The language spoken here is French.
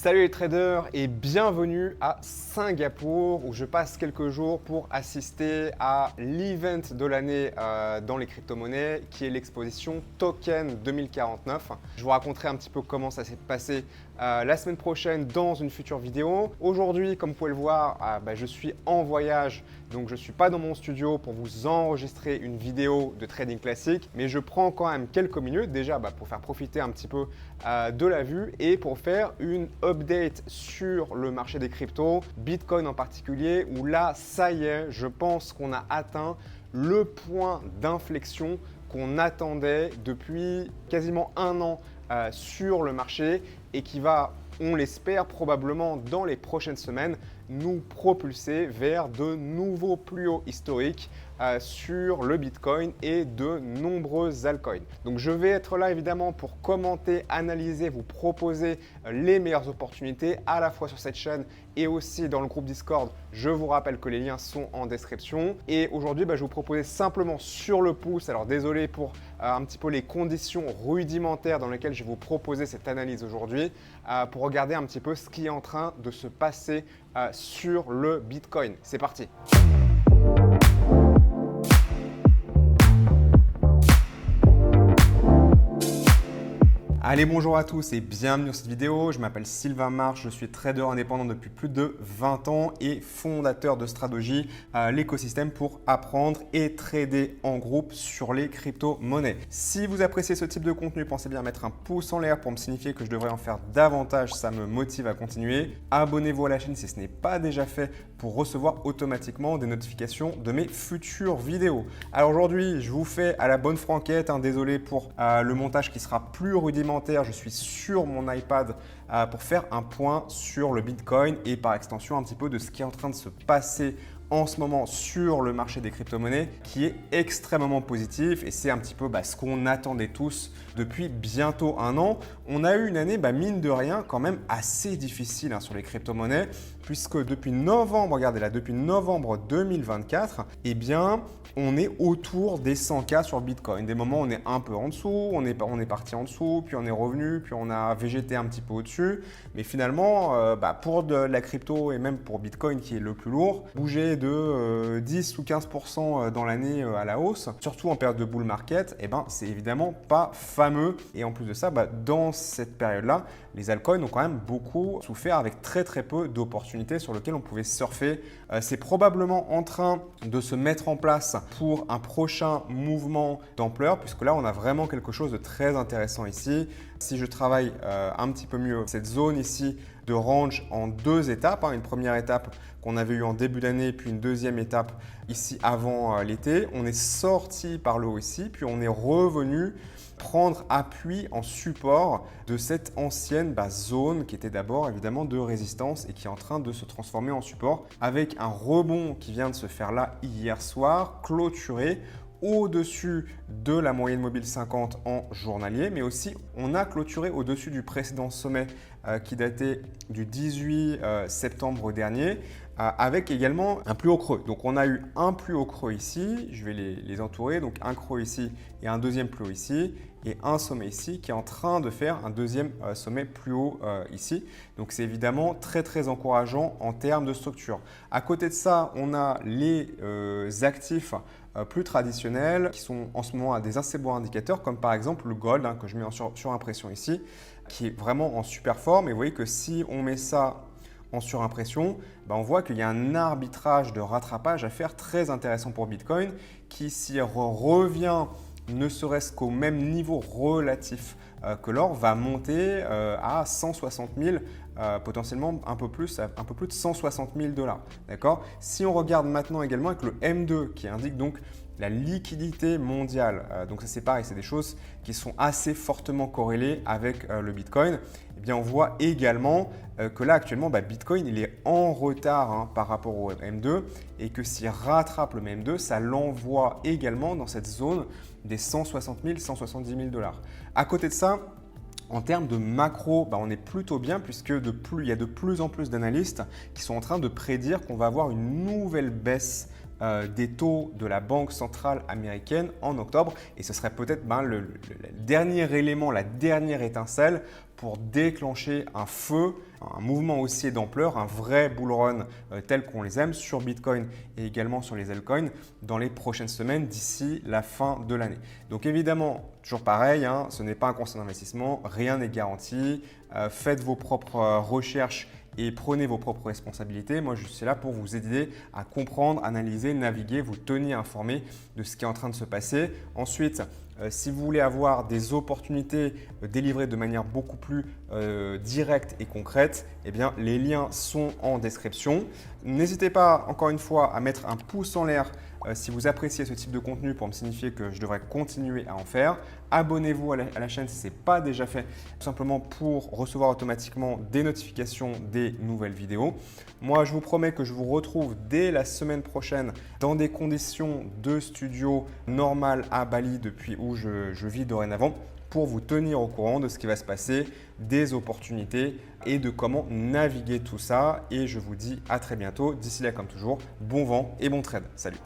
Salut les traders et bienvenue à Singapour où je passe quelques jours pour assister à l'event de l'année dans les crypto-monnaies qui est l'exposition Token 2049. Je vous raconterai un petit peu comment ça s'est passé la semaine prochaine dans une future vidéo. Aujourd'hui, comme vous pouvez le voir, je suis en voyage, donc je ne suis pas dans mon studio pour vous enregistrer une vidéo de trading classique, mais je prends quand même quelques minutes déjà pour faire profiter un petit peu de la vue et pour faire une update sur le marché des cryptos, Bitcoin en particulier, où là, ça y est, je pense qu'on a atteint le point d'inflexion qu'on attendait depuis quasiment un an sur le marché et qui va, on l'espère, probablement dans les prochaines semaines, nous propulser vers de nouveaux plus hauts historiques sur le Bitcoin et de nombreux altcoins. Donc je vais être là évidemment pour commenter, analyser, vous proposer les meilleures opportunités à la fois sur cette chaîne et aussi dans le groupe Discord. Je vous rappelle que les liens sont en description. Et aujourd'hui, je vais vous proposer simplement sur le pouce, alors désolé pour un petit peu les conditions rudimentaires dans lesquelles je vais vous proposer cette analyse aujourd'hui, pour regarder un petit peu ce qui est en train de se passer sur le Bitcoin. C'est parti! Allez, bonjour à tous et bienvenue dans cette vidéo. Je m'appelle Sylvain Marche, je suis trader indépendant depuis plus de 20 ans et fondateur de Stradogy, l'écosystème pour apprendre et trader en groupe sur les crypto-monnaies. Si vous appréciez ce type de contenu, pensez bien à mettre un pouce en l'air pour me signifier que je devrais en faire davantage, ça me motive à continuer. Abonnez-vous à la chaîne si ce n'est pas déjà fait pour recevoir automatiquement des notifications de mes futures vidéos. Alors aujourd'hui, je vous fais à la bonne franquette, désolé pour le montage qui sera plus rudimentaire. Je suis sur mon iPad pour faire un point sur le Bitcoin et par extension un petit peu de ce qui est en train de se passer en ce moment sur le marché des crypto-monnaies qui est extrêmement positif et c'est un petit peu ce qu'on attendait tous depuis bientôt un an. On a eu une année mine de rien quand même assez difficile sur les crypto-monnaies puisque depuis novembre, regardez là, depuis novembre 2024, on est autour des 100K sur Bitcoin. Des moments, on est un peu en dessous, on est parti en dessous, puis on est revenu, puis on a végété un petit peu au-dessus. Mais finalement, pour de la crypto et même pour Bitcoin qui est le plus lourd, bouger de 10 ou 15% dans l'année à la hausse, surtout en période de bull market, c'est évidemment pas fameux. Et en plus de ça, dans cette période-là, les altcoins ont quand même beaucoup souffert avec très peu d'opportunités sur lesquelles on pouvait surfer. C'est probablement en train de se mettre en place pour un prochain mouvement d'ampleur puisque là, on a vraiment quelque chose de très intéressant ici. Si je travaille un petit peu mieux cette zone ici de range en deux étapes, une première étape qu'on avait eue en début d'année, puis une deuxième étape ici avant l'été, on est sorti par le haut ici, puis on est revenu prendre appui en support de cette ancienne zone qui était d'abord évidemment de résistance et qui est en train de se transformer en support avec un rebond qui vient de se faire là hier soir, clôturé au-dessus de la moyenne mobile 50 en journalier, mais aussi on a clôturé au-dessus du précédent sommet qui datait du 18 septembre dernier avec également un plus haut creux. Donc on a eu un plus haut creux ici, je vais les entourer, donc un creux ici et un deuxième plus haut ici et un sommet ici qui est en train de faire un deuxième sommet plus haut ici. Donc c'est évidemment très encourageant en termes de structure. À côté de ça, on a les actifs plus traditionnels qui sont en ce moment à des assez bons indicateurs comme par exemple le gold que je mets en surimpression ici qui est vraiment en super forme et vous voyez que si on met ça en surimpression, on voit qu'il y a un arbitrage de rattrapage à faire très intéressant pour Bitcoin qui s'y revient ne serait-ce qu'au même niveau relatif que l'or va monter à 160 000, potentiellement un peu plus de 160 000 $. D'accord ? Si on regarde maintenant également avec le M2 qui indique donc la liquidité mondiale, donc ça c'est pareil, c'est des choses qui sont assez fortement corrélées avec le Bitcoin, on voit également que là actuellement Bitcoin il est en retard par rapport au M2 et que s'il rattrape le M2, ça l'envoie également dans cette zone des 160 000, 170 000 $. À côté de ça, en termes de macro, on est plutôt bien puisque il y a de plus en plus d'analystes qui sont en train de prédire qu'on va avoir une nouvelle baisse des taux de la Banque centrale américaine en octobre et ce serait peut-être le dernier élément, la dernière étincelle pour déclencher un feu, un mouvement haussier d'ampleur, un vrai bull run tel qu'on les aime sur Bitcoin et également sur les altcoins dans les prochaines semaines d'ici la fin de l'année. Donc évidemment, toujours pareil, ce n'est pas un conseil d'investissement, rien n'est garanti. Faites vos propres recherches et prenez vos propres responsabilités. Moi, je suis là pour vous aider à comprendre, analyser, naviguer, vous tenir informé de ce qui est en train de se passer. Ensuite, si vous voulez avoir des opportunités délivrées de manière beaucoup plus directe et concrète, eh bien, les liens sont en description. N'hésitez pas, encore une fois, à mettre un pouce en l'air si vous appréciez ce type de contenu pour me signifier que je devrais continuer à en faire. Abonnez-vous à la chaîne si ce n'est pas déjà fait, tout simplement pour recevoir automatiquement des notifications des nouvelles vidéos. Moi, je vous promets que je vous retrouve dès la semaine prochaine dans des conditions de studio normales à Bali depuis où je vis dorénavant pour vous tenir au courant de ce qui va se passer, des opportunités et de comment naviguer tout ça. Et je vous dis à très bientôt. D'ici là, comme toujours, bon vent et bon trade. Salut!